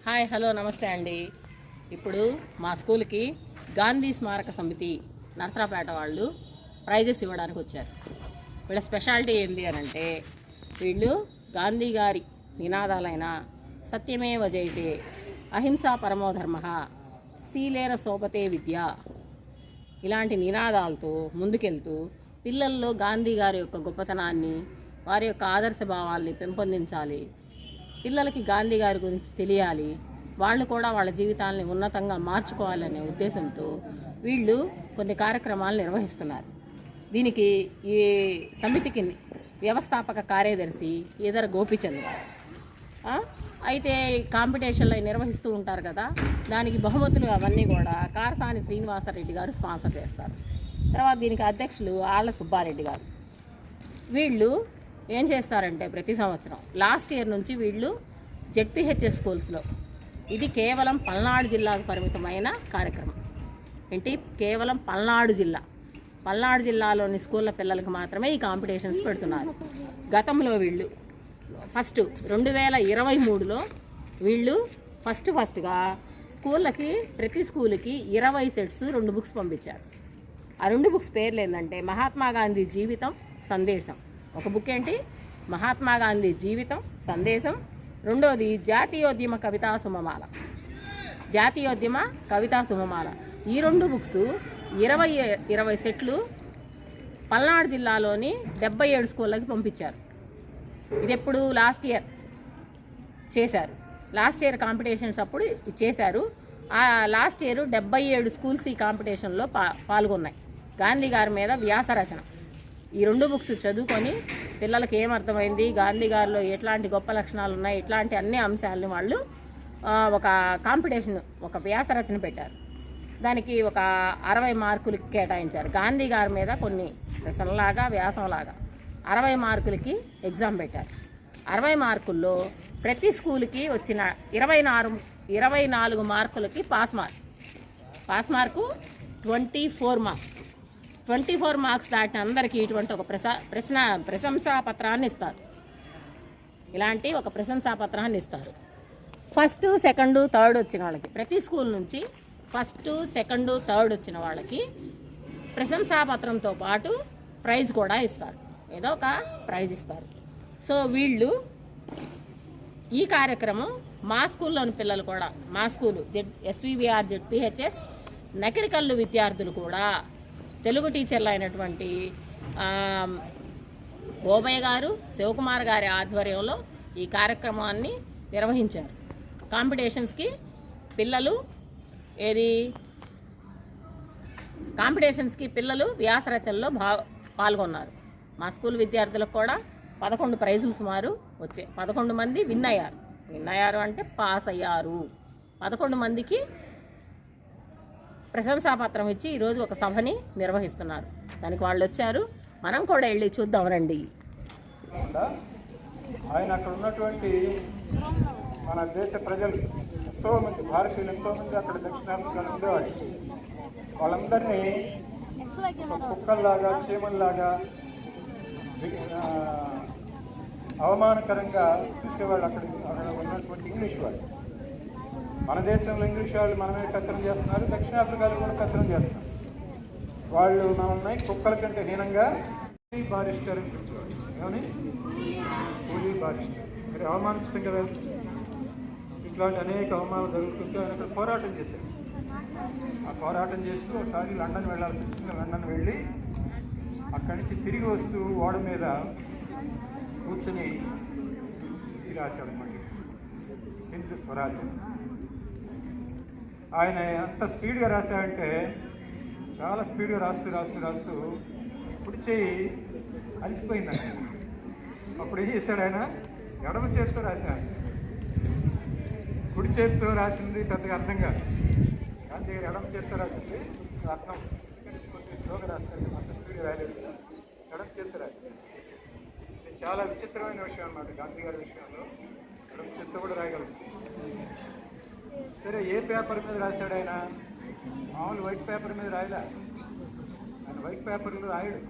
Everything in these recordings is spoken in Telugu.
హాయ్ హలో నమస్తే అండి. ఇప్పుడు మా స్కూల్కి గాంధీ స్మారక సమితి నర్సరాపేట వాళ్ళు ప్రైజెస్ ఇవ్వడానికి వచ్చారు. వీళ్ళ స్పెషాలిటీ ఏంటి అని అంటే, వీళ్ళు గాంధీ గారి నినాదాలైన సత్యమేవ జయతే, అహింసా పరమోధర్మ, శీలేన సోపతే విద్య ఇలాంటి నినాదాలతో ముందుకెళ్తూ పిల్లల్లో గాంధీ గారి యొక్క గొప్పతనాన్ని, వారి యొక్క ఆదర్శ భావాల్ని పెంపొందించాలి. పిల్లలకి గాంధీ గారి గురించి తెలియాలి, వాళ్ళు కూడా వాళ్ళ జీవితాలని ఉన్నతంగా మార్చుకోవాలనే ఉద్దేశంతో వీళ్ళు కొన్ని కార్యక్రమాలు నిర్వహిస్తున్నారు. దీనికి ఈ సమితికి వ్యవస్థాపక కార్యదర్శి ఈదర గోపిచంద్ గారు. అయితే కాంపిటీషన్లు నిర్వహిస్తూ ఉంటారు కదా, దానికి బహుమతులు అవన్నీ కూడా కారసాని శ్రీనివాసరెడ్డి గారు స్పాన్సర్ చేస్తారు. తర్వాత దీనికి అధ్యక్షులు ఆళ్ల సుబ్బారెడ్డి గారు. వీళ్ళు ఏం చేస్తారంటే, ప్రతి సంవత్సరం లాస్ట్ ఇయర్ నుంచి వీళ్ళు జెడ్పీహెచ్ఎస్ స్కూల్స్లో, ఇది కేవలం పల్నాడు జిల్లాకు పరిమితమైన కార్యక్రమం. ఏంటి, కేవలం పల్నాడు జిల్లాలోని స్కూళ్ళ పిల్లలకు మాత్రమే ఈ కాంపిటీషన్స్ పెడుతున్నారు. గతంలో వీళ్ళు ఫస్ట్ 2023లో వీళ్ళు ఫస్ట్గా స్కూళ్ళకి, ప్రతి స్కూల్కి 20 సెట్స్ 2 బుక్స్ పంపించారు. ఆ 2 బుక్స్ పేర్లు ఏంటంటే, మహాత్మా గాంధీ జీవితం సందేశం. ఒక బుక్ ఏంటి, మహాత్మా గాంధీ జీవితం సందేశం. రెండోది జాతీయోద్యమ కవితా సుమమాల. ఈ 2 బుక్స్ 20 సెట్లు పల్నాడు జిల్లాలోని 77 స్కూళ్ళకి పంపించారు. ఇది ఎప్పుడు, లాస్ట్ ఇయర్ చేశారు. లాస్ట్ ఇయర్ కాంపిటీషన్స్ అప్పుడు చేశారు. ఆ లాస్ట్ ఇయర్ 77 స్కూల్స్ ఈ కాంపిటీషన్లో పాల్గొన్నాయి. గాంధీ గారి మీద వ్యాస రచన. ఈ 2 బుక్స్ చదువుకొని పిల్లలకి ఏమర్థమైంది, గాంధీ గారిలో ఎట్లాంటి గొప్ప లక్షణాలు ఉన్నాయి, ఇట్లాంటి అన్ని అంశాలని వాళ్ళు ఒక కాంపిటీషన్, ఒక వ్యాస రచన పెట్టారు. దానికి ఒక 60 మార్కులకి కేటాయించారు. గాంధీ గారి మీద కొన్ని రచనలాగా, వ్యాసంలాగా 60 మార్కులకి ఎగ్జామ్ పెట్టారు. 60 మార్కుల్లో ప్రతి స్కూల్కి వచ్చిన 24 మార్కులకి పాస్ మార్కు 24 మార్క్స్ దాటిన అందరికీ ఇటువంటి ఒక ప్రశంసా పత్రాన్ని ఇస్తారు. ఇలాంటి ఒక ప్రశంసా పత్రాన్ని ఇస్తారు. ఫస్ట్, సెకండ్, థర్డ్ వచ్చిన వాళ్ళకి, ప్రతి స్కూల్ నుంచి ఫస్ట్, సెకండ్, థర్డ్ వచ్చిన వాళ్ళకి ప్రశంసా పత్రంతో పాటు ప్రైజ్ కూడా ఇస్తారు. ఏదో ఒక ప్రైజ్ ఇస్తారు. సో వీళ్ళు ఈ కార్యక్రమం మా స్కూల్లోని పిల్లలు కూడా, మా స్కూలు ఎస్వివిఆర్ జెడ్పీహెచ్ఎస్ నకిరికల్లు విద్యార్థులు కూడా, తెలుగు టీచర్లు అయినటువంటి ఓబయ్య గారు, శివకుమార్ గారి ఆధ్వర్యంలో ఈ కార్యక్రమాన్ని నిర్వహించారు. కాంపిటీషన్స్కి పిల్లలు వ్యాసరచనలో పాల్గొన్నారు. మా స్కూల్ విద్యార్థులకు కూడా 11 ప్రైజులు సుమారు వచ్చాయి. 11 మంది విన్ అయ్యారు అంటే పాస్ అయ్యారు. 11 మందికి ప్రశంసాపత్రం ఇచ్చి ఈరోజు ఒక సభని నిర్వహిస్తున్నారు. దానికి వాళ్ళు వచ్చారు, మనం కూడా వెళ్ళి చూద్దాం రండి. ఆయన అక్కడ ఉన్నటువంటి మన దేశ ప్రజలు ఎంతోమంది, భారతీయులు ఎంతోమంది అక్కడ దక్షిణాఫ్రికాలో ఉండేవాళ్ళు. వాళ్ళందరినీ కుక్కల్లాగా, చీమల్లాగా అవమానకరంగా చూసేవాళ్ళు అక్కడ ఉన్నటువంటి ఇంగ్లీష్ వాళ్ళు. మన దేశంలో ఇంగ్లీష్ వాళ్ళు మనమే కథనం చేస్తున్నారు, దక్షిణాఫ్రికాలో కూడా కథనం చేస్తున్నారు. వాళ్ళు మనల్ని కుక్కల కంటే హీనంగా బారిస్టర్ అని పిలిచేవాళ్ళు. ఏమని, కూలీ బారిస్టర్. మరి అవమానించడం కదా. ఇట్లాంటి అనేక అవమానాలు జరుగుతుంటే ఆయన అక్కడ పోరాటం చేశారు. ఆ పోరాటం చేస్తూ ఒకసారి లండన్ వెళ్ళాల్సి వచ్చింది. లండన్ వెళ్ళి అక్కడి నుంచి తిరిగి వస్తూ ఓడ మీద కూర్చొని రాశాడు అన్నమాట, హిందూ స్వరాజ్యం. ఆయన ఎంత స్పీడ్గా రాశాడంటే, చాలా స్పీడ్గా రాస్తూ కుడి చేయి అలిసిపోయిందంట. అప్పుడు ఏం చేశాడు ఆయన, ఎడమ చేతితో రాశాడు. కుడి చేతితో రాసింది పెద్దగా అర్థం కాదు. గాంధీ గారు ఎడమ చేతితో రాసింది అర్థం. కొంచెం స్లోగా రాస్తాడు, అంత స్పీడ్గా రాలేదు. ఎడమ చేతితో రాసింది. ఇది చాలా విచిత్రమైన విషయం అన్నమాట. గాంధీ గారి విషయంలో ఎడమ చేతితో కూడా రాయగలరు. సరే, ఏ పేపర్ మీద రాశాడు ఆయన? మామూలు వైట్ పేపర్ మీద రాయలే. ఆయన వైట్ పేపర్లు రాయడు.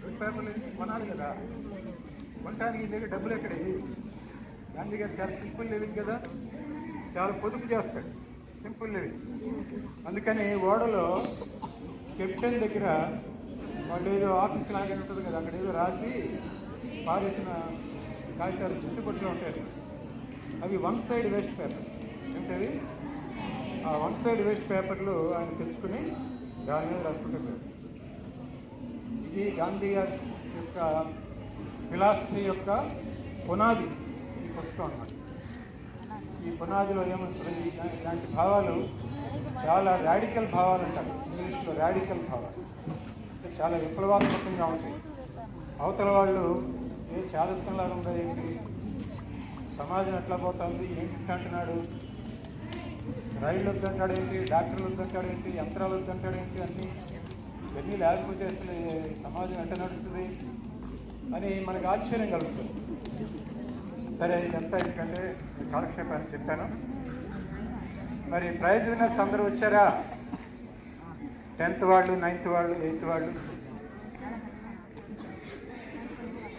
వైట్ పేపర్లు కొనాలి కదా, కొనడానికి దగ్గర డబ్బులు ఎక్కడేది? గాంధీ గారు చాలా సింపుల్ లివింగ్ కదా, చాలా పొదుపు చేస్తాడు, సింపుల్ లివింగ్. అందుకని ఓడలో కెప్టెన్ దగ్గర వాళ్ళు ఏదో ఆఫీస్ లాగా ఉంటుంది కదా, అక్కడ ఏదో రాసి పారేసిన కాగితాలు చుట్టుపక్కల ఉంటాయి. అవి వన్ సైడ్ వేస్ట్ పేపర్ ఏంటది, ఆ వన్ సైడ్ వేస్ట్ పేపర్లు ఆయన తెచ్చుకుని దాని మీద రాసుకుంటారు. ఇది గాంధీ గారి యొక్క ఫిలాసఫీ యొక్క పునాది ఈ పుస్తకం అన్నమాట. ఈ పునాదిలో ఏమంటుంది, ఇలాంటి భావాలు చాలా రాడికల్ భావాలు అంటారు ఇంగ్లీష్లో, రాడికల్ భావాలు అంటే చాలా విప్లవాత్మకంగా ఉంటాయి. అవతల వాళ్ళు ఏ చాదస్తంలాగా ఉందా ఏంటి, సమాజం ఎట్లా పోతుంది, ఏంటి అంటున్నాడు, రైళ్ళు వద్దంటాడు ఏంటి, డాక్టర్లు వద్దంటాడు ఏంటి, యంత్రాలు వద్దంటాడు ఏంటి, ఇవన్నీ లేకపోతే అసలు సమాజం ఎట్లా నడుస్తుంది అని మనకు ఆశ్చర్యం కలుగుతుంది. సరే, ఇదంతా ఎందుకంటే కాలక్షేపాన్ని చెప్పాను. మరి ప్రైజ్ విన్నర్స్ అందరూ వచ్చారా? 10th వాళ్ళు, 9th వాళ్ళు, 8th వాళ్ళు.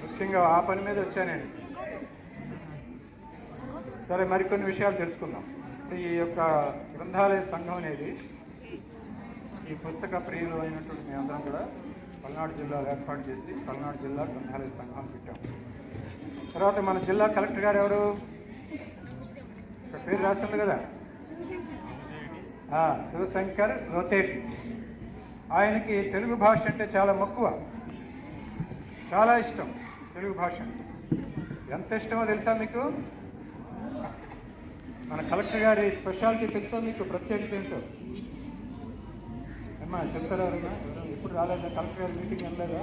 ముఖ్యంగా ఆ పని మీద వచ్చానండి. సరే, మరికొన్ని విషయాలు తెలుసుకుందాం. ఈ యొక్క గ్రంథాలయ సంఘం అనేది ఈ పుస్తక ప్రియులు అయినటువంటి మీ అందరం కూడా పల్నాడు జిల్లాలో ఏర్పాటు చేసి పల్నాడు జిల్లా గ్రంథాలయ సంఘం పెట్టాం. తర్వాత మన జిల్లా కలెక్టర్ గారు ఎవరు, పేరు రాస్తుంది కదా, శివశంకర్ లోతేటి. ఆయనకి తెలుగు భాష అంటే చాలా మక్కువ, చాలా ఇష్టం. తెలుగు భాష ఎంత ఇష్టమో తెలుసా మీకు? మన కలెక్టర్ గారి స్పెషాలిటీ తెలుసా మీకు? ప్రత్యేకత ఏంటో అమ్మా చెప్తారా? ఎప్పుడు రాలేదా కలెక్టర్ గారి మీటింగ్? వెళ్ళలేదా?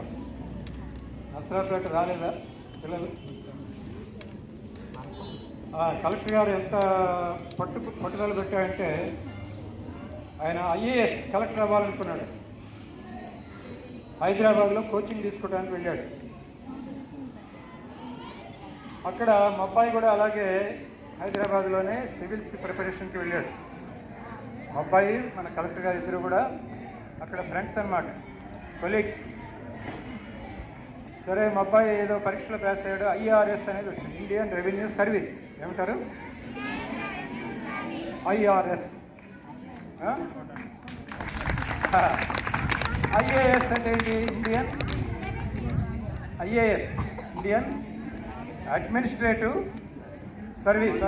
నర్సరాపేట రాలేదా పిల్లలు? కలెక్టర్ గారు ఎంత పట్టుదల పెట్టాడంటే, ఆయన ఐఏఎస్ కలెక్టర్ అవ్వాలనుకున్నాడు. హైదరాబాద్లో కోచింగ్ తీసుకోవడానికి వెళ్ళాడు. అక్కడ మా అబ్బాయి కూడా అలాగే హైదరాబాద్లోనే సివిల్స్ ప్రిపరేషన్కి వెళ్ళాడు. మా అబ్బాయి మన కలెక్టర్ గారు ఇద్దరు కూడా అక్కడ ఫ్రెండ్స్ అన్నమాట, కొలీగ్స్. సరే, మా అబ్బాయి ఏదో పరీక్షలో పాస్ అయ్యాడు. ఐఆర్ఎస్ అనేది వచ్చింది, ఇండియన్ రెవెన్యూ సర్వీస్. ఏమంటారు? ఐఆర్ఎస్. ఐఏఎస్ అంటే ఏంటి? Indian administrative service.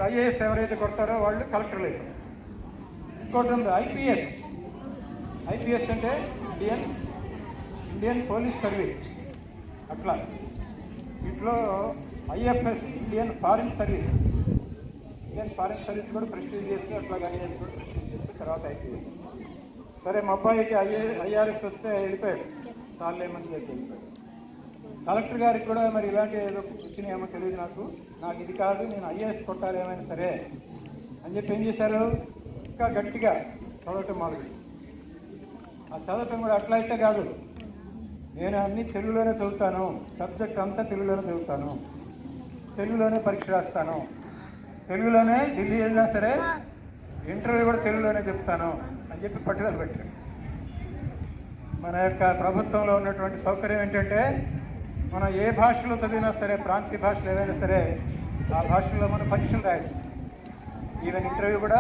ఐఏఎస్ ఎవరైతే కొడతారో వాళ్ళు కలెక్టర్లు అవుతారు. ఇంకోటి ఉంది ఐపీఎస్ అంటే ఇండియన్ పోలీస్ సర్వీస్. అట్లా వీటిలో ఐఎఫ్ఎస్ ఇండియన్ ఫారిన్ సర్వీస్ కూడా ప్రెస్టీజ్ చేస్తే, అట్లాగే ఐఏఎస్ కూడా ప్రెస్టీజ్ చేస్తే, తర్వాత ఐపీఎస్. సరే, మా అబ్బాయికి ఐఆర్ఎస్ వస్తే వెళ్ళిపోయాడు, చాలేమని చెప్పి వెళ్ళిపోయాడు. కలెక్టర్ గారికి కూడా మరి ఇలాంటి ఏదో వచ్చినాయేమో తెలియదు నాకు ఇది కాదు, నేను ఐఏఎస్ కొట్టాలి ఏమైనా సరే అని చెప్పి ఏం చేశారు, ఇంకా గట్టిగా చదవటం మొదలుపెట్టి. ఆ చదవటం కూడా అట్లా అయితే కాదు, నేను అన్నీ తెలుగులోనే చదువుతాను, సబ్జెక్ట్ అంతా తెలుగులోనే చదువుతాను, తెలుగులోనే పరీక్ష రాస్తాను, తెలుగులోనే ఢిల్లీ వెళ్ళినా సరే ఇంటర్వ్యూ కూడా తెలుగులోనే చెప్తాను అని చెప్పి పట్టుదల పెట్టాడు. మన యొక్క ప్రభుత్వంలో ఉన్నటువంటి సౌకర్యం ఏంటంటే, మనం ఏ భాషలో చదివినా సరే, ప్రాంతీయ భాషలు ఏదైనా సరే, ఆ భాషలో మనం పరీక్షలు రాయొచ్చు, ఈవెన్ ఇంటర్వ్యూ కూడా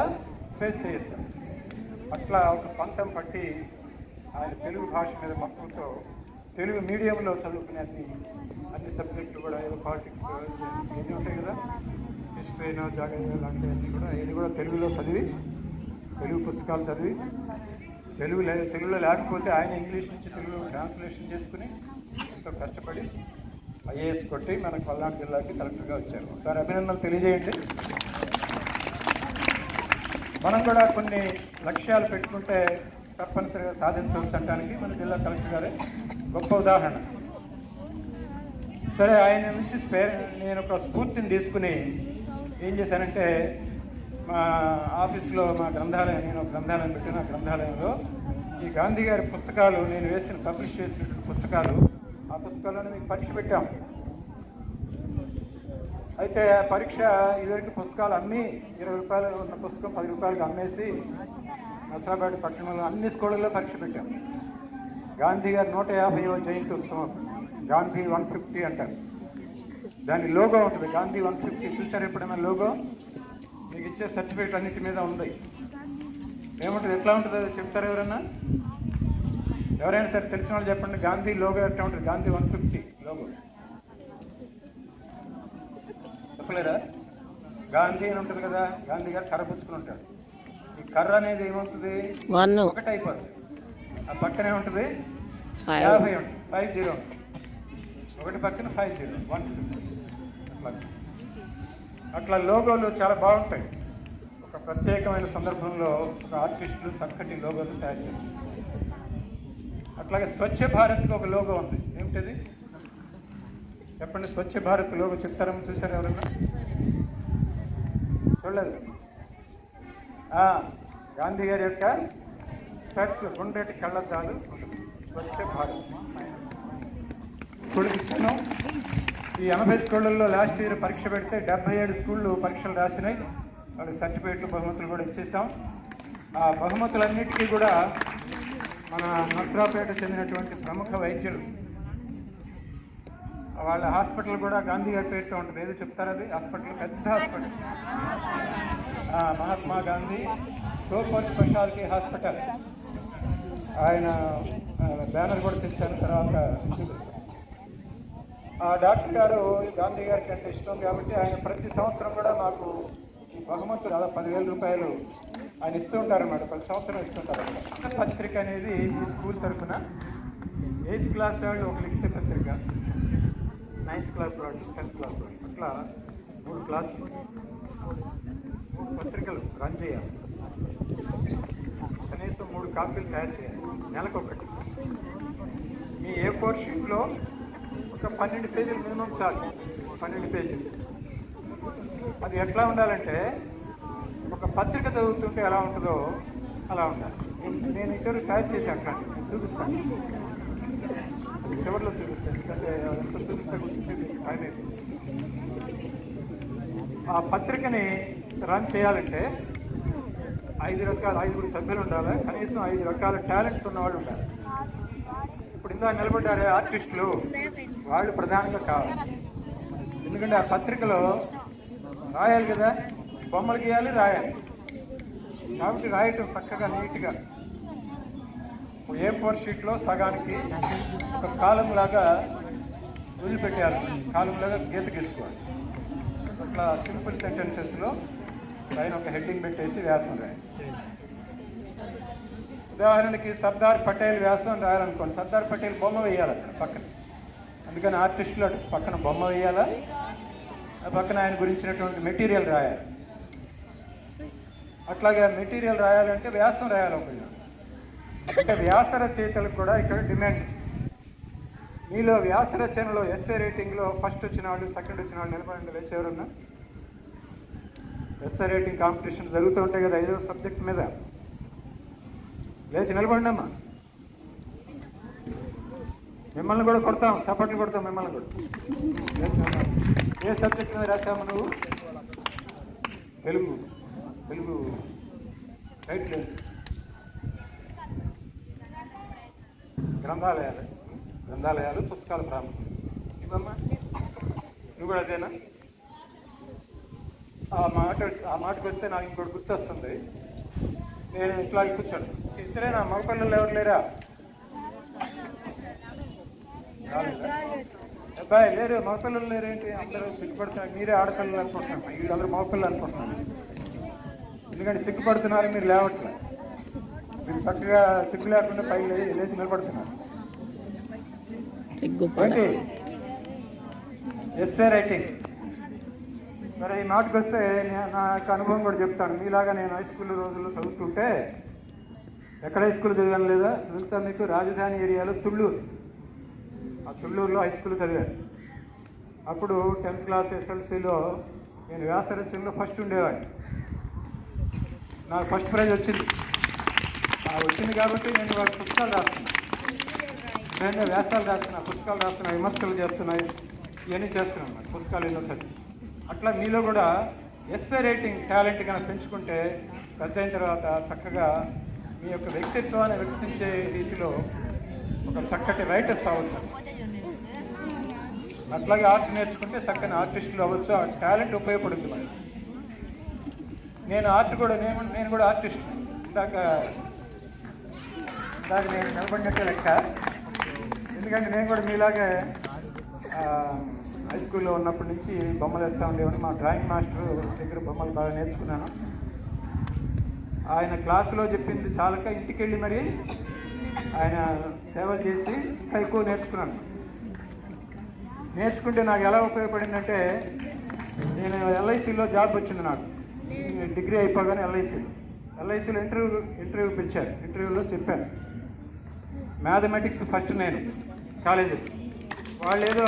ఫేస్ చేయొచ్చు. అట్లా ఒక పంతం పట్టి ఆయన తెలుగు భాష మీద మక్కువతో తెలుగు మీడియంలో చదువుకునే అన్ని సబ్జెక్టులు కూడా, ఏదో పాలిటిక్స్ ఏది ఉంటాయి కదా, హిస్టరీనో జాగ్రత్త లాంటివన్నీ కూడా ఇది కూడా తెలుగులో చదివి, తెలుగు పుస్తకాలు చదివి, తెలుగులో లేకపోతే ఆయన ఇంగ్లీష్ నుంచి తెలుగు ట్రాన్స్లేషన్ చేసుకుని ఎంతో కష్టపడి ఐఏఎస్ కొట్టి మన పల్నాడు జిల్లాకి కలెక్టర్గా వచ్చారు. ఒకసారి అభినందనలు తెలియజేయండి. మనం కూడా కొన్ని లక్ష్యాలు పెట్టుకుంటే తప్పనిసరిగా సాధించడానికి మన జిల్లా కలెక్టర్ గారే గొప్ప ఉదాహరణ. సరే, ఆయన నుంచి నేను ఒక స్ఫూర్తిని తీసుకుని ఏం చేశానంటే, మా ఆఫీస్లో మా గ్రంథాలయం, నేను ఒక గ్రంథాలయం పెట్టిన గ్రంథాలయంలో ఈ గాంధీ గారి పుస్తకాలు, నేను పబ్లిష్ చేసినటువంటి పుస్తకాలు, ఆ పుస్తకాలను మీకు పరీక్ష పెట్టాం. అయితే ఆ పరీక్ష ఇదివరకు పుస్తకాలు అన్నీ 20 రూపాయలు ఉన్న పుస్తకం 10 రూపాయలకు అమ్మేసి నర్సరాపేట పట్టణంలో అన్ని స్కూళ్ళల్లో పరీక్ష పెట్టాం. గాంధీ గారి 150వ జయంతి ఉత్సవం, గాంధీ 150 అంటారు. దాని లోగో ఉంటుంది, గాంధీ 150. చూసారు ఎప్పుడైనా లోగో? మీకు మీకు ఇచ్చే సర్టిఫికేట్ అన్నిటి మీద ఉంది. ఏముంటుంది, ఎట్లా ఉంటుంది అది చెప్తారు ఎవరైనా? ఎవరైనా సరే తెలిసిన వాళ్ళు చెప్పండి. గాంధీ లోగో ఎట్లా ఉంటుంది? గాంధీ 150 లోగో చెప్పలేరా? గాంధీ అని ఉంటుంది కదా, గాంధీ గారు కర్ర పుచ్చుకుని ఉంటాడు. ఈ కర్ర అనేది ఏమవుతుంది? 1 అయిపోతుంది. ఆ పక్కనే ఉంటుంది 50 ఉంటుంది, 50 ఉంటుంది. ఒకటి పక్కన 50, 150. అట్లా లోగోలు చాలా బాగుంటాయి. ఒక ప్రత్యేకమైన సందర్భంలో ఒక ఆర్టిస్టులు చక్కటి లోగోలు తయారు చేస్తారు. అట్లాగే స్వచ్ఛ భారత్కి ఒక లోగో ఉంది. ఏమిటది చెప్పండి? స్వచ్ఛ భారత్ లోగో చెప్తారని చూసారు ఎవరన్నా? చూడలేదు. గాంధీ గారి యొక్క స్పెట్స్, గుండ్రటి కళ్ళద్దాలు ఉంటుంది. స్వచ్ఛ భారత్ స్కూల్ ఇచ్చాను. ఈ 80 స్కూళ్ళల్లో లాస్ట్ ఇయర్ పరీక్ష పెడితే 77 స్కూళ్ళు పరీక్షలు రాసినాయి. వాళ్ళకి సర్టిఫికేట్లు, బహుమతులు కూడా ఇచ్చేసాం. ఆ బహుమతులన్నిటికీ కూడా మన నర్సరావుపేట చెందినటువంటి ప్రముఖ వైద్యులు, వాళ్ళ హాస్పిటల్ కూడా గాంధీ గారి పేరుతో ఉంటుంది. ఏదో చెప్తారు అది హాస్పిటల్, పెద్ద hospital, Mahatma Gandhi super speciality hospital. ఆయన బ్యానర్ కూడా తెచ్చాను, తర్వాత చూపిస్తాను. ఆ డాక్టర్ గారు గాంధీ గారికి అంటే ఇష్టం కాబట్టి ఆయన ప్రతి సంవత్సరం కూడా మాకు ఈ బహుమతులు దాదాపు 10,000 రూపాయలు ఆయన ఇస్తూ ఉంటారు అన్నమాట. ప్రతి సంవత్సరం ఇస్తుంటారు. పత్రిక అనేది ఈ స్కూల్ తరఫున 8th క్లాస్ వాళ్ళు ఒక లిఖిత పత్రిక, 9th క్లాస్ వాళ్ళు, 10th క్లాస్ వాళ్ళు, అట్లా 3 క్లాసులు 3 పత్రికలు రన్ చేయాలి. కనీసం 3 కాపీలు తయారు చేయాలి నెలకొకటి. మీ A4 షీట్లో ఒక 12 పేజీలు మినిమం చాలు. 12 పేజీలు. అది ఎట్లా ఉండాలంటే ఒక పత్రిక చదువుతుంటే ఎలా ఉంటుందో అలా ఉండాలి. నేను ఇద్దరు తయారు చేసి అట్లా చూపిస్తాను, అది చివరిలో చూపిస్తాను. ఎందుకంటే ఎంత చూపిస్తే గుర్తుంది టైం. ఆ పత్రికని రన్ చేయాలంటే 5 సభ్యులు ఉండాలి. కనీసం 5 రకాల టాలెంట్స్ ఉన్నవాళ్ళు ఉండాలి. ఇప్పుడు ఇందా నిలబడ్డారే ఆర్టిస్టులు, వాళ్ళు ప్రధానంగా కావాలి. ఎందుకంటే ఆ పత్రికలో రాయాలి కదా, బొమ్మలు గీయాలి, రాయాలి. కాబట్టి రాయటం చక్కగా నీట్గా A4 షీట్లో సగానికి ఒక కాలం లాగా వదిలిపెట్టేయాలి. కాలం లాగా గీత గీసుకోవాలి. అట్లా సింపుల్ సెంటెన్సెస్లో పైన ఒక హెడ్డింగ్ పెట్టేసి వ్యాసం రాయాలి. ఉదాహరణకి సర్దార్ పటేల్ వ్యాసం రాయాలనుకోండి, సర్దార్ పటేల్ బొమ్మ వేయాలి అక్కడ పక్కన. అందుకని ఆర్టిస్టులు అటు పక్కన బొమ్మ వేయాలా, ఆ పక్కన ఆయన గురించినటువంటి మెటీరియల్ రాయాలి. అట్లాగే మెటీరియల్ రాయాలంటే వ్యాసం రాయాలి ఒకళ్ళు. అంటే వ్యాస రచయితలకు కూడా ఇక్కడ డిమాండ్. మీలో వ్యాస రచనలో ఎస్ఏ రేటింగ్లో ఫస్ట్ వచ్చిన వాళ్ళు, సెకండ్ వచ్చిన వాళ్ళు నిలబడండి. వేసేవారన్నా ఎస్ఏ రేటింగ్ కాంపిటీషన్ జరుగుతూ ఉంటాయి కదా 5వ సబ్జెక్ట్ మీద. లేచి నిలబడండి అమ్మా. మిమ్మల్ని కూడా కొడతాం, చప్పట్లు కొడతాం మిమ్మల్ని కూడా. ఏ సబ్జెక్ట్ మీద రాసాము నువ్వు? తెలుగు. తెలుగు రైట్ లేదు. గ్రంథాలయాలు పుస్తకాల ప్రాముఖ్యం ఇవమ్మా. నువ్వు కూడా అదేనా? ఆ మాటకు వస్తే నాకు ఇంకోటి గుర్తొస్తుంది. నేను ఇట్లా కూర్చోను. ఇద్దరేనా? మగపిల్లలు ఎవరు లేరా? అబ్బాయి లేరు, మగపిల్లలు లేరేంటి? అందరూ సిగ్గుపడుతున్నారు. మీరే ఆడపిల్లలు అనుకుంటున్నాను, వీళ్ళందరూ మగపిల్లలు అనుకుంటున్నాను. ఎందుకంటే సిగ్గుపడుతున్నారు, మీరు లేవట్లేదు. మీరు చక్కగా సిగ్గు లేకుండా పైకి లేచి నిలబడుతున్నారు. Essay writing. మరి ఈ మాటకు వస్తే నా యొక్క అనుభవం కూడా చెప్తాను. మీలాగా నేను హై స్కూల్ రోజుల్లో చదువుతుంటే, ఎక్కడ హై స్కూల్ చదివాను లేదా తెలుసా మీకు? రాజధాని ఏరియాలో తుళ్ళూరు. ఆ తుళ్ళూరులో హై స్కూల్ చదివాను. అప్పుడు 10th క్లాస్ SLCలో నేను వ్యాస రచనలో ఫస్ట్ ఉండేవాడిని. నాకు ఫస్ట్ ప్రైజ్ వచ్చింది. వచ్చింది కాబట్టి నేను వాళ్ళ పుస్తకాలు రాస్తున్నాను, నేను వ్యాసాలు రాస్తున్నాను, పుస్తకాలు రాస్తున్నాను, విమర్శలు చేస్తున్నాయి, ఇవన్నీ చేస్తున్నాను అన్నమాట. పుస్తకాలు ఎన్నో చదివి. అట్లా మీలో కూడా ఎస్ఏ రేటింగ్ టాలెంట్ కనుక పెంచుకుంటే పెద్ద అయిన తర్వాత చక్కగా మీ యొక్క వ్యక్తిత్వాన్ని వికసించే రీతిలో ఒక చక్కటి రైటర్స్ అవ్వచ్చు. అట్లాగే ఆర్ట్ నేర్చుకుంటే చక్కని ఆర్టిస్టులు అవ్వచ్చు. ఆ టాలెంట్ ఉపయోగపడుతుంది మనకి. నేను ఆర్ట్ కూడా నేను కూడా ఆర్టిస్ట్. ఇందాక నేను నిలబడినట్టే లెక్క. ఎందుకంటే నేను కూడా మీలాగే హై స్కూల్లో ఉన్నప్పటి నుంచి బొమ్మలు వేస్తూ ఉండేవాడిని. మా డ్రాయింగ్ మాస్టర్ దగ్గర బొమ్మలు బాగా నేర్చుకున్నాను. ఆయన క్లాసులో చెప్పింది చాలక ఇంటికి వెళ్ళి మరి ఆయన సేవలు చేసి ఇంకా ఎక్కువ నేర్చుకున్నాను. నేర్చుకుంటే నాకు ఎలా ఉపయోగపడిందంటే, నేను ఎల్ఐసిలో జాబ్ వచ్చింది నాకు డిగ్రీ అయిపోగానే. ఎల్ఐసిలో ఇంటర్వ్యూ పిలిచారు. ఇంటర్వ్యూలో చెప్పాను మ్యాథమెటిక్స్ ఫస్ట్ నేను కాలేజీ. వాళ్ళు ఏదో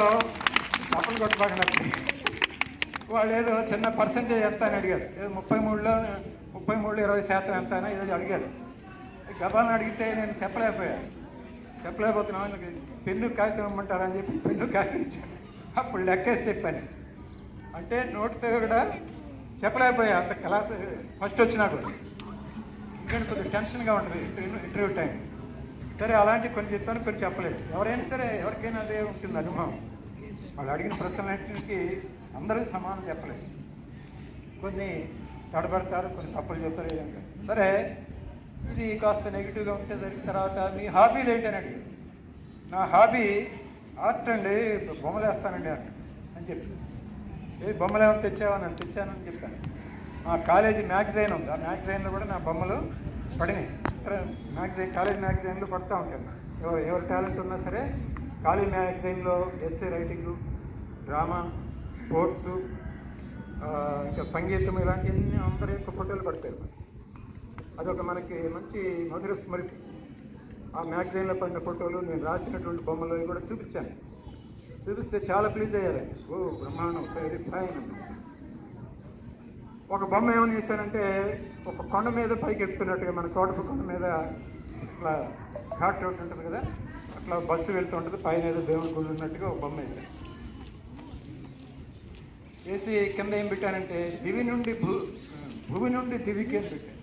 అప్పులు కొట్టబాగా వాళ్ళు ఏదో చిన్న పర్సంటేజ్ ఎంత అని అడిగారు. ఏదో 33లో 20% ఎంత అని ఏదో అడిగారు. గబాలను అడిగితే నేను చెప్పలేకపోతున్నాను. పెన్ను కాగితం ఇమ్మంటారని చెప్పి పెన్ను కాగితం ఇచ్చాను. అప్పుడు లెక్కేసి చెప్పాను. అంటే నోటితో కూడా చెప్పలేకపోయా అంత క్లాస్ ఫస్ట్ వచ్చినా కూడా. ఎందుకంటే కొద్దిగా టెన్షన్గా ఉంటుంది ఇంటర్వ్యూ టైం. సరే అలాంటి కొన్ని చెప్తాను, కొన్ని చెప్పలేదు. ఎవరైనా సరే ఎవరికైనా అదే ఉంటుంది అనుభవం. వాళ్ళు అడిగిన ప్రశ్నలన్నింటికి అందరూ సమానం చెప్పలేదు. కొన్ని తడబడతారు, కొన్ని తప్పులు చెప్తారు. ఏదంటే సరే ఇది కాస్త నెగిటివ్గా ఉంటే జరిగిన తర్వాత మీ హాబీలు ఏంటని అడిగారు. నా హాబీ ఆర్ట్ అండి, బొమ్మలు వేస్తానండి ఆర్ట్ అని చెప్పి. ఏ బొమ్మలు ఏమైనా తెచ్చావని తెచ్చానని చెప్పాను. మా కాలేజీ మ్యాగజైన్ ఉంది, ఆ మ్యాగజైన్లో కూడా నా బొమ్మలు పడినాయి. కాలేజ్ మ్యాగజైన్లో పడుతూ ఉంటాను. ఎవరి టాలెంట్ ఉన్నా సరే కాలేజ్ మ్యాగజైన్లో ఎస్సే రైటింగు, డ్రామా, స్పోర్ట్సు, ఇంకా సంగీతం ఇలాంటివన్నీ అందరి యొక్క ఫోటోలు పడతాయి. అదొక మనకి మంచి మధుర స్మృతి. ఆ మ్యాగజైన్లో పడిన ఫోటోలు, నేను రాసినటువంటి బొమ్మలు కూడా చూపించాను. చూపిస్తే చాలా ప్లీజ్ అయ్యారు. ఓ బ్రహ్మాండం, వెరీ ఫైన్ అన్న. ఒక బొమ్మ ఏమని చేశానంటే, ఒక కొండ మీద పైకి ఎక్కుతున్నట్టుగా, మన కోటపు కొండ మీద ఇట్లా ఘాట్ రోడ్ ఉంటుంది కదా, అట్లా బస్సు వెళ్తూ ఉంటుంది, పైన ఏదో దేవుని గుళ్ళు ఉన్నట్టుగా ఒక బొమ్మ వేశాను. వేసి కింద ఏం పెట్టానంటే, భూమి నుండి దివికి అని పెట్టాను.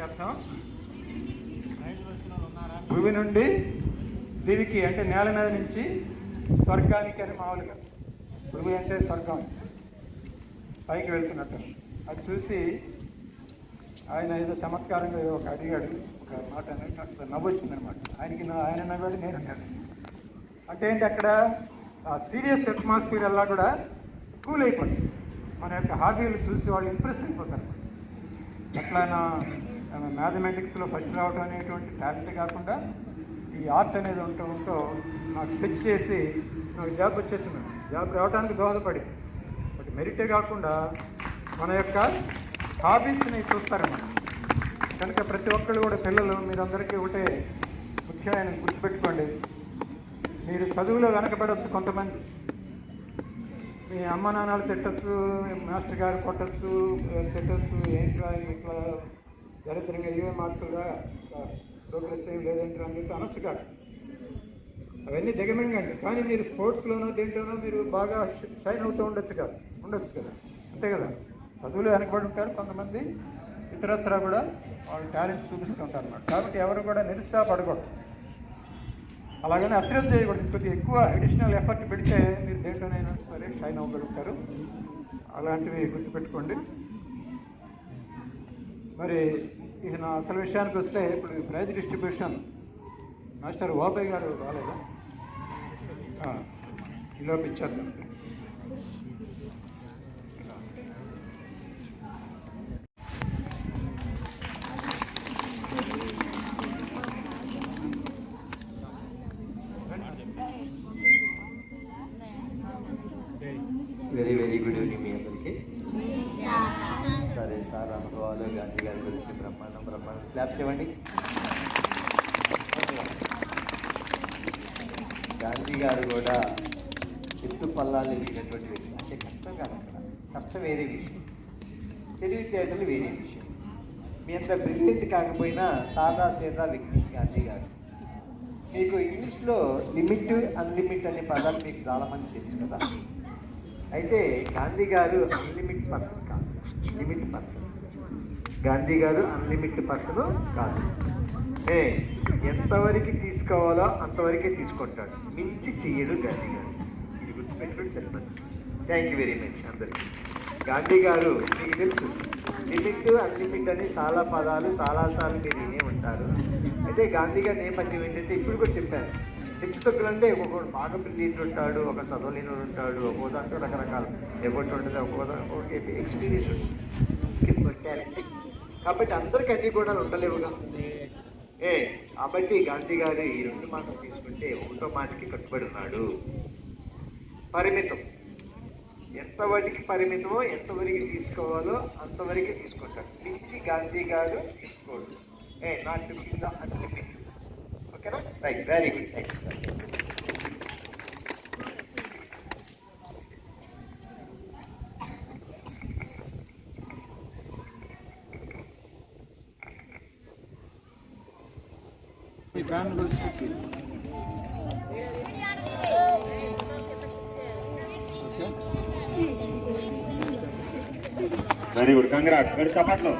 అర్థం భూమి నుండి దివికి అంటే నేల మీద నుంచి స్వర్గానికి అని మామూలుగా. భూమి అంటే స్వర్గం, పైకి వెళ్తున్నట్టు. అది చూసి ఆయన ఏదో చమత్కారంగా ఒక అడిగాడు, ఒక మాట అనేది నాకు నవ్వొచ్చిందనమాట. ఆయన నవ్వాడు, నేను అన్నాడు. అంటే ఏంటి, అక్కడ ఆ సీరియస్ అట్మాస్ఫియర్ అలా కూడా కూల్ అయిపోతుంది. మన యొక్క హాబీలు చూసి వాళ్ళు ఇంప్రెస్ అయిపోతారు. అట్లా నా మ్యాథమెటిక్స్లో ఫస్ట్ రావడం అనేటువంటి టాలెంట్ కాకుండా ఈ ఆర్ట్ అనేది ఉంటూ నాకు స్కెచ్ చేసి నాకు జాబ్ వచ్చేసింది. జాబ్ రావడానికి దోహదపడి, బట్ మెరిటే కాకుండా మన యొక్క హాబీస్ని చూస్తారన్నమాట. కనుక ప్రతి ఒక్కళ్ళు కూడా పిల్లలు, మీరందరికీ ఒకటే ముఖ్యమైన గుర్తుపెట్టుకోండి. మీరు చదువులో వెనకబడవచ్చు. కొంతమంది మీ అమ్మ నాన్నలు తిట్టచ్చు, మాస్టర్ గారు కొట్టచ్చు, తిట్టచ్చు, ఏంట్రా ఇట్లా దరిద్రంగా ఇవే మార్కులుగా ప్రోగ్రెస్ ఏం లేదంటారు అని చెప్పి అనొచ్చు కాదు. అవన్నీ దిగమింగండి. కానీ మీరు స్పోర్ట్స్లోనో దేంట్లోనో మీరు బాగా షైన్ అవుతూ ఉండొచ్చు కదా. అంతే కదా. చదువులో వెనకబడి ఉంటారు కొంతమంది, ఇతరత్రా కూడా వాళ్ళు టాలెంట్ చూపిస్తూ ఉంటారు అన్నమాట. కాబట్టి ఎవరు కూడా నిరుత్సాహపడకూడదు, అలాగని అశ్రద్ధ చేయకూడదు. కొద్దిగా ఎక్కువ అడిషనల్ ఎఫర్ట్ పెడితే మీరు దేంట్లోనైనా సరే షైన్ అవ్వగలుగుతారు. అలాంటివి గుర్తుపెట్టుకోండి. మరి ఇక నా అసలు విషయానికి వస్తే, ఇప్పుడు ప్రైజ్ డిస్ట్రిబ్యూషన్ మాస్టర్ ఓబై గారు రాలేదా? ఈలోపు ఇచ్చేద్దాం. వెరీ వెరీ గుడ్ ఈవినింగ్ మీ అందరికీ. సరే సార్, అనుభవాలు గాంధీ గారి గురించి బ్రహ్మాండం క్లాప్స్ ఇవ్వండి. గాంధీ గారు కూడా ఎత్తు పల్లాలు ఎదిగినటువంటి వ్యక్తి. అంటే కష్టం కాదు, అక్కడ కష్టం వేరే విషయం, తెలివితేటలు వేరే విషయం. మీ అంత బ్రిలియంట్ కాకపోయినా సాదా సీదా వ్యక్తి గాంధీ గారు. మీకు ఇంగ్లీష్లో లిమిట్, అన్లిమిట్ అనే పదాలు మీకు చాలామంది తెలుసు కదా. అయితే గాంధీ గారు అన్లిమిట్ పర్సన్ కాదు, లిమిట్ పర్సన్. గాంధీ గారు అన్లిమిట్ పర్సన్ కాదు. ఎంతవరకు తీసుకోవాలో అంతవరకే తీసుకుంటాడు, మించి చెయ్యడు గాంధీ గారు. ఇది గుర్తుపెట్టుకుని సరిపోతుంది. థ్యాంక్ యూ వెరీ మచ్ అందరికీ. గాంధీ గారు మీకు తెలుసు, లిమిట్ అన్లిమిట్ అని చాలా పదాలు చాలాసార్లు మీరు వినే ఉంటారు. అయితే గాంధీ గారి నేపథ్యం ఏంటంటే ఇప్పుడు కూడా చెప్పారు, హెచ్చుతగ్గులు అంటే ఒక్కొక్కడు బాగా బ్రిలియంట్ ఉంటాడు, ఒక చదవలేని ఉంటాడు, ఒక్కో దాంట్లో రకరకాల ఎఫర్ట్ ఉంటుంది, ఒక్కొక్క ఎక్స్పీరియన్స్ ఉంటుంది, టాలెంట్. కాబట్టి అందరికీ అన్ని గుణాలు ఉండలేవుగా. కాబట్టి గాంధీ గారు ఈ 2 మాటలు తీసుకుంటే ఒకటో మాటకి కట్టుబడి ఉన్నాడు. పరిమితం, ఎంతవరకు పరిమితమో ఎంతవరకు తీసుకోవాలో అంతవరకు తీసుకుంటాడు. మించి గాంధీ గారు తీసుకోడు. Not to be the unlimited. ఓకేనా? Right, very good, thank you. Very good, congrats. చప్పట్లో.